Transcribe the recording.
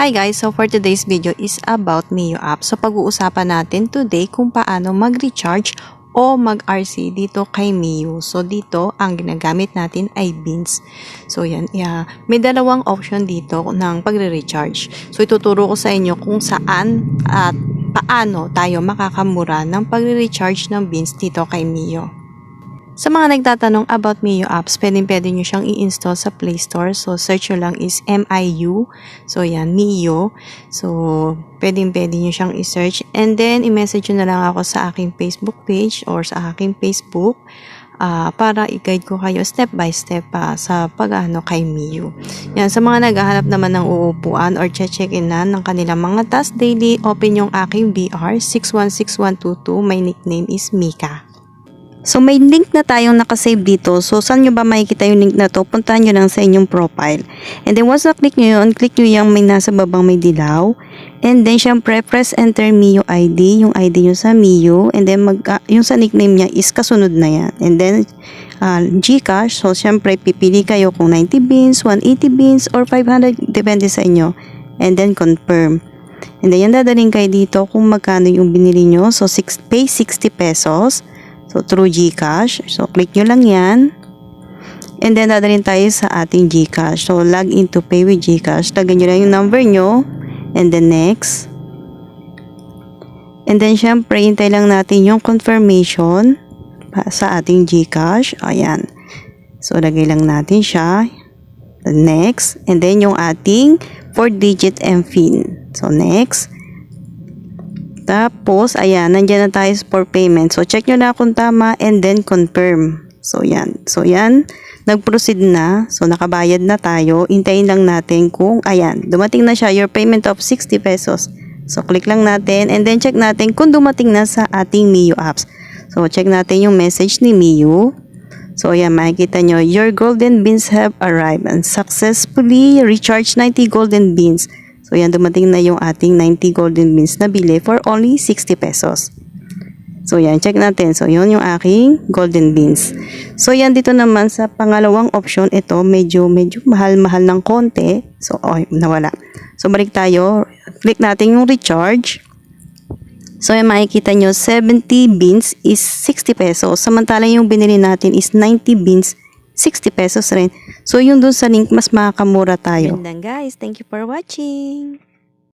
Hi guys, so for today's video is about Mio app. So pag-uusapan natin today kung paano mag-recharge o mag-RC dito kay Mio. So dito, ang ginagamit natin ay beans. So yan, may dalawang option dito ng pagre-recharge. So ituturo ko sa inyo kung saan at paano tayo makakamura ng pagre-recharge ng beans dito kay Mio. Sa mga nagtatanong about Mio apps, pwede nyo siyang i-install sa Play Store. So, search nyo lang is MIU. So, yan, Mio. So, pwede nyo siyang i-search. And then, i-message nyo na lang ako sa aking Facebook page or sa aking Facebook para i-guide ko kayo step by step sa pag-ano kay Mio. Yan, sa mga naghahanap naman ng uupuan or check-in na ng kanilang mga tasks daily, open yung aking VR 616122. My nickname is Mika. So, may link na tayong nakasave dito. So, saan nyo ba makikita yung link na to? Puntahan nyo lang sa inyong profile. And then, once na-click nyo yun, click nyo yung may nasa babang may dilaw. And then, syempre, press enter Mio ID, yung ID nyo sa Mio. And then, yung sa nickname niya is kasunod na yan. And then, Gcash. So, syempre, pipili kayo kung 90 beans, 180 beans, or 500. Depende sa inyo. And then, confirm. And then, yan dadaling kayo dito kung magkano yung binili nyo. So, pay 60 pesos. So, through Gcash. So, click nyo lang yan. And then, dadalhin tayo sa ating Gcash. So, log in to pay with Gcash. Lagyan nyo lang yung number nyo. And then, next. And then, syempre, hintay lang natin yung confirmation sa ating Gcash. Ayan. So, lagay lang natin siya. Next. And then, yung ating 4-digit MPIN. So, next. Tapos, ayan, nandiyan na tayo for payment. So, check nyo na kung tama and then confirm. So, yan. So, yan. Nag-proceed na. So, nakabayad na tayo. Hintayin lang natin kung, ayan, dumating na siya. Your payment of 60 pesos. So, click lang natin and then check natin kung dumating na sa ating Mio apps. So, check natin yung message ni Mio. So, ayan, makikita nyo, your golden beans have arrived and successfully recharged 90 golden beans. So, yan, dumating na yung ating 90 golden beans na bili for only 60 pesos. So, yan, check natin. So, yun yung aking golden beans. So, yan, dito naman sa pangalawang option, ito, medyo mahal-mahal ng konti. So, nawala. So, balik tayo. Click natin yung recharge. So, yan, makikita nyo, 70 beans is 60 pesos. Samantalang yung binili natin is 90 beans 60 pesos rin. So, yung dun sa link, mas makakamura tayo. And then guys, thank you for watching.